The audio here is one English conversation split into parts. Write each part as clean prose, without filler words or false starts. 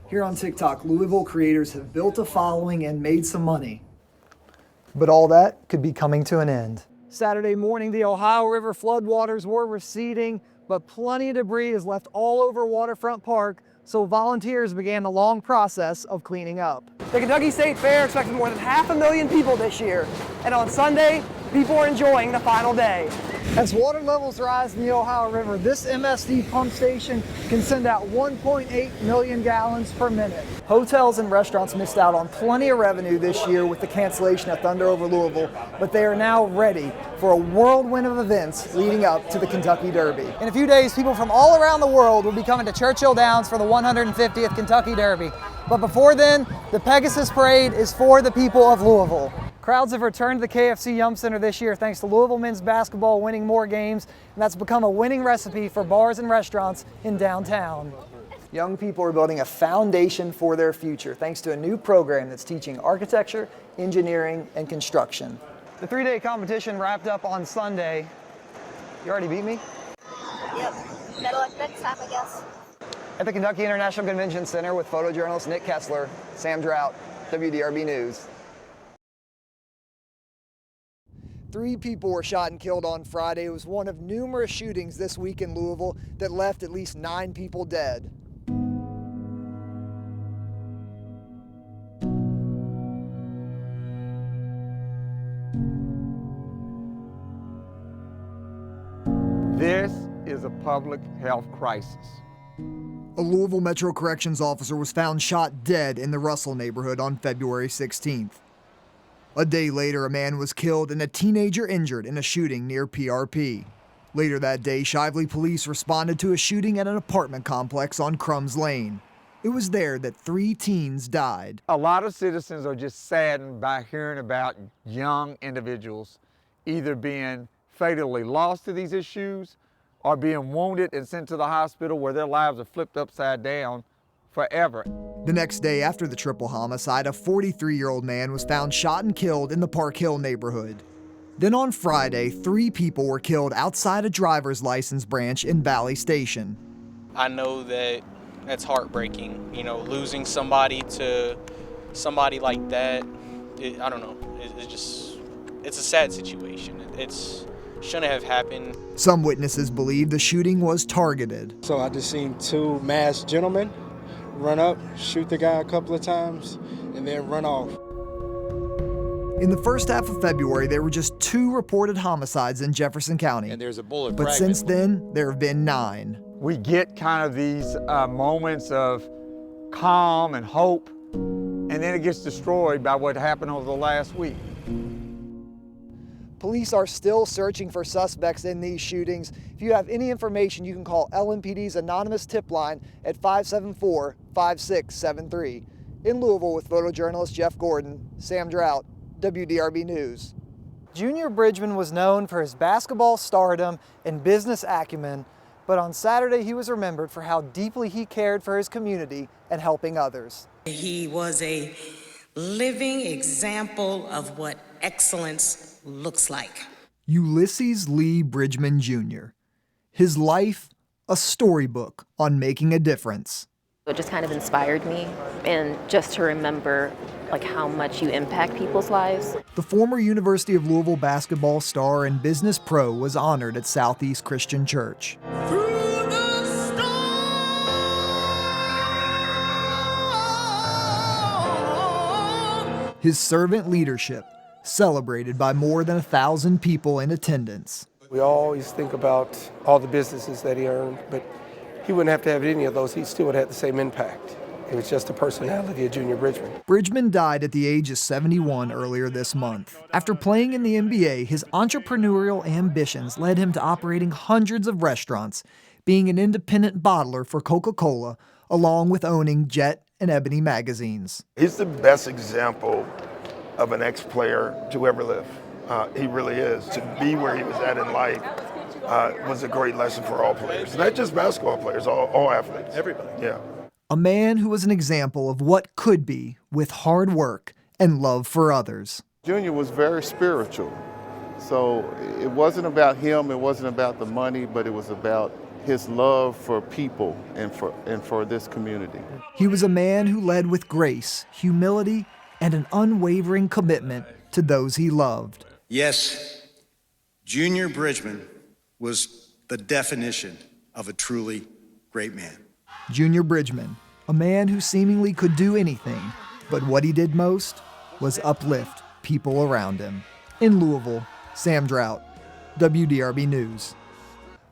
Here on TikTok, Louisville creators have built a following and made some money. But all that could be coming to an end. Saturday morning, the Ohio River floodwaters were receding, but plenty of debris is left all over Waterfront Park, so volunteers began the long process of cleaning up. The Kentucky State Fair expected more than 500,000 people this year, and on Sunday, people are enjoying the final day. As water levels rise in the Ohio River, this MSD pump station can send out 1.8 million gallons per minute. Hotels and restaurants missed out on plenty of revenue this year with the cancellation at Thunder over Louisville, but they are now ready for a whirlwind of events leading up to the Kentucky Derby. In a few days, people from all around the world will be coming to Churchill Downs for the 150th Kentucky Derby. But before then, the Pegasus Parade is for the people of Louisville. Crowds have returned to the KFC Yum Center this year thanks to Louisville men's basketball winning more games, and that's become a winning recipe for bars and restaurants in downtown. Young people are building a foundation for their future thanks to a new program that's teaching architecture, engineering, and construction. The three-day competition wrapped up on Sunday. You already beat me? Yep. Better luck next time, I guess. At the Kentucky International Convention Center with photojournalist Nick Kessler, Sam Draut, WDRB News. 3 people were shot and killed on Friday. It was one of numerous shootings this week in Louisville that left at least 9 people dead. This is a public health crisis. A Louisville Metro Corrections officer was found shot dead in the Russell neighborhood on February 16th. A day later, a man was killed and a teenager injured in a shooting near PRP. Later that day, Shively police responded to a shooting at an apartment complex on Crumbs Lane. It was there that 3 teens died. A lot of citizens are just saddened by hearing about young individuals either being fatally lost to these issues or being wounded and sent to the hospital where their lives are flipped upside down forever. The next day after the triple homicide, a 43-year-old man was found shot and killed in the Park Hill neighborhood. Then on Friday, 3 people were killed outside a driver's license branch in Valley Station. I know that that's heartbreaking, losing somebody to somebody like that. I don't know, it's a sad situation. It shouldn't have happened. Some witnesses believe the shooting was targeted. So I just seen 2 masked gentlemen run up, shoot the guy a couple of times, and then run off. In the first half of February, there were just 2 reported homicides in Jefferson County. And there's a bullet But since then, there have been 9. We get kind of these moments of calm and hope, and then it gets destroyed by what happened over the last week. Police are still searching for suspects in these shootings. If you have any information, you can call LMPD's anonymous tip line at 574-5673. In Louisville with photojournalist Jeff Gordon, Sam Draut, WDRB News. Junior Bridgeman was known for his basketball stardom and business acumen, but on Saturday he was remembered for how deeply he cared for his community and helping others. He was a living example of what excellence looks like. Ulysses Lee Bridgeman Jr. His life, a storybook on making a difference. It just kind of inspired me, and just to remember how much you impact people's lives. The former University of Louisville basketball star and business pro was honored at Southeast Christian Church. His servant leadership celebrated by more than 1,000 people in attendance. We always think about all the businesses that he earned, but he wouldn't have to have any of those. He still would have the same impact. It was just the personality of Junior Bridgeman. Bridgeman died at the age of 71 earlier this month. After playing in the NBA, his entrepreneurial ambitions led him to operating hundreds of restaurants, being an independent bottler for Coca-Cola, along with owning Jet and Ebony magazines. He's the best example of an ex-player to ever live. He really is. To be where he was at in life was a great lesson for all players. Not just basketball players, all athletes. Everybody. Yeah. A man who was an example of what could be with hard work and love for others. Junior was very spiritual. So it wasn't about him, it wasn't about the money, but it was about his love for people and for this community. He was a man who led with grace, humility, and an unwavering commitment to those he loved. Yes, Junior Bridgeman was the definition of a truly great man. Junior Bridgeman, a man who seemingly could do anything, but what he did most was uplift people around him. In Louisville, Sam Draut, WDRB News.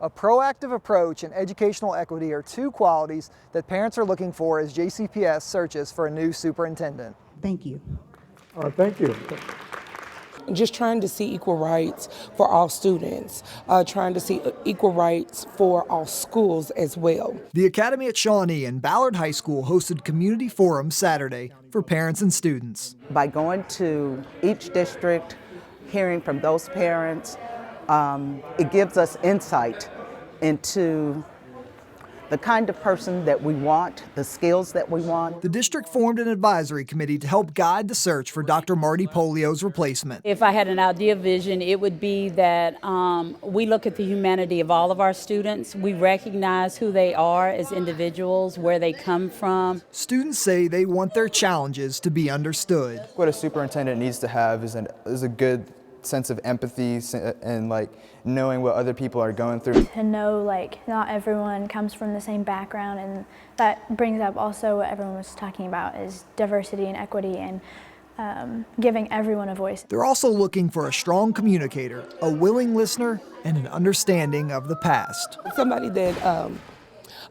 A proactive approach and educational equity are two qualities that parents are looking for as JCPS searches for a new superintendent. Thank you. Thank you. Just trying to see equal rights for all students, trying to see equal rights for all schools as well. The Academy at Shawnee and Ballard High School hosted community forums Saturday for parents and students. By going to each district, hearing from those parents, it gives us insight into the kind of person that we want, the skills that we want. The district formed an advisory committee to help guide the search for Dr. Marty Polio's replacement. If I had an idea vision, it would be that we look at the humanity of all of our students. We recognize who they are as individuals, where they come from. Students say they want their challenges to be understood. What a superintendent needs to have is a good sense of empathy and like knowing what other people are going through. To know like not everyone comes from the same background, and that brings up also what everyone was talking about is diversity and equity and giving everyone a voice. They're also looking for a strong communicator, a willing listener, and an understanding of the past. Somebody that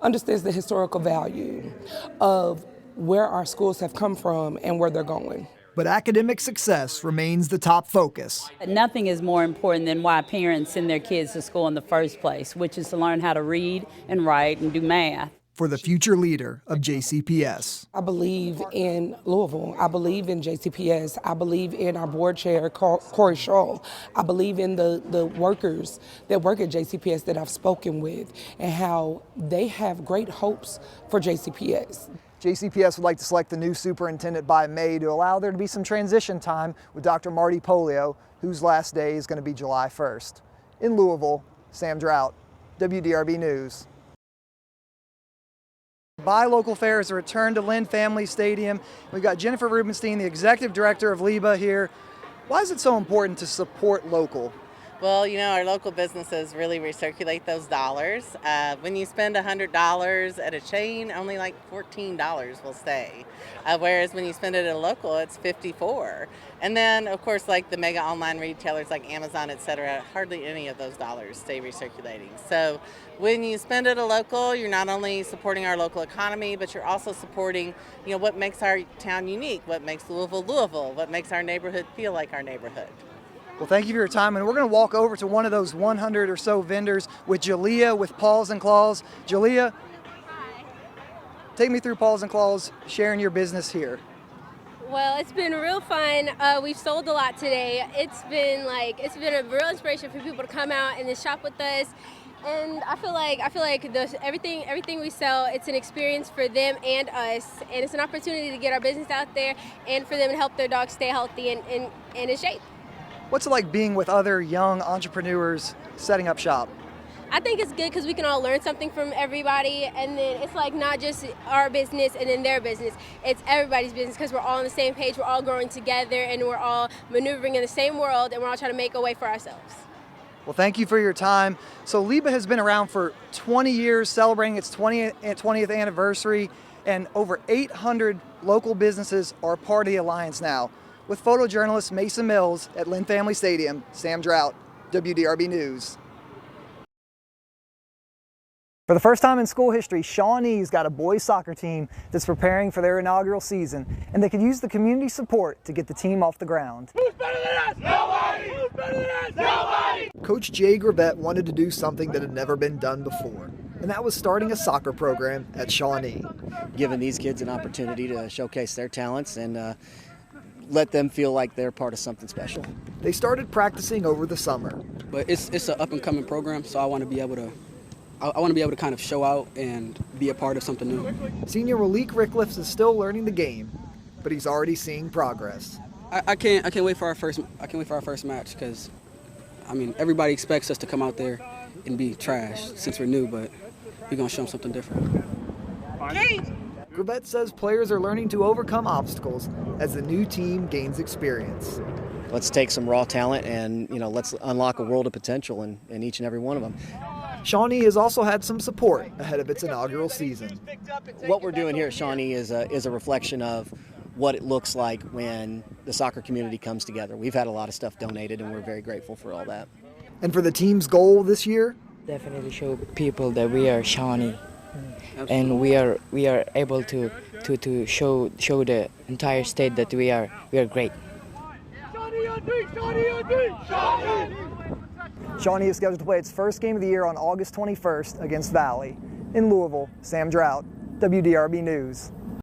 understands the historical value of where our schools have come from and where they're going. But academic success remains the top focus. Nothing is more important than why parents send their kids to school in the first place, which is to learn how to read and write and do math. For the future leader of JCPS. I believe in Louisville. I believe in JCPS. I believe in our board chair, Corey Shaw. I believe in the workers that work at JCPS that I've spoken with and how they have great hopes for JCPS. JCPS would like to select the new superintendent by May to allow there to be some transition time with Dr. Marty Polio, whose last day is going to be July 1st. In Louisville, Sam Draut, WDRB News. Buy local fairs return to Lynn Family Stadium. We've got Jennifer Rubenstein, the executive director of LIBA here. Why is it so important to support local? Well, you know, our local businesses really recirculate those dollars. When you spend $100 at a chain, only like $14 will stay. Whereas when you spend it at a local, it's $54. And then, of course, like the mega online retailers like Amazon, et cetera, hardly any of those dollars stay recirculating. So when you spend at a local, you're not only supporting our local economy, but you're also supporting, you know, what makes our town unique, what makes Louisville, Louisville, what makes our neighborhood feel like our neighborhood. Well, thank you for your time, and we're going to walk over to one of those 100 or so vendors with Jalea with Paws and Claws. Jalea, take me through Paws and Claws, sharing your business here. Well, it's been real fun. We've sold a lot today. It's been a real inspiration for people to come out and to shop with us. And I feel like everything we sell, it's an experience for them and us, and it's an opportunity to get our business out there and for them to help their dogs stay healthy and in shape. What's it like being with other young entrepreneurs setting up shop? I think it's good because we can all learn something from everybody, and then it's like not just our business and then their business, it's everybody's business because we're all on the same page, we're all growing together, and we're all maneuvering in the same world, and we're all trying to make a way for ourselves. Well, thank you for your time. So LIBA has been around for 20 years, celebrating its 20th anniversary, and over 800 local businesses are part of the alliance now. With photojournalist Mason Mills at Lynn Family Stadium, Sam Draut, WDRB News. For the first time in school history, Shawnee's got a boys soccer team that's preparing for their inaugural season, and they could use the community support to get the team off the ground. Who's better than us? Nobody! Who's better than us? Nobody! Coach Jay Gravett wanted to do something that had never been done before, and that was starting a soccer program at Shawnee. Giving these kids an opportunity to showcase their talents and let them feel like they're part of something special. They started practicing over the summer. But it's an up-and-coming program, so I want to be able to kind of show out and be a part of something new. Senior Malik Rickliffs is still learning the game, but he's already seeing progress. I can't wait for our first match because, I mean, everybody expects us to come out there and be trash since we're new, but we're gonna show them something different. Grabet says players are learning to overcome obstacles as the new team gains experience. Let's take some raw talent and let's unlock a world of potential in each and every one of them. Shawnee has also had some support ahead of its inaugural season. What we're doing here at Shawnee is a reflection of what it looks like when the soccer community comes together. We've had a lot of stuff donated, and we're very grateful for all that. And for the team's goal this year? Definitely show people that we are Shawnee, and we are able to show the entire state that we are great. Shawnee is scheduled to play its first game of the year on August 21st against Valley. In Louisville, Sam Draut, WDRB News.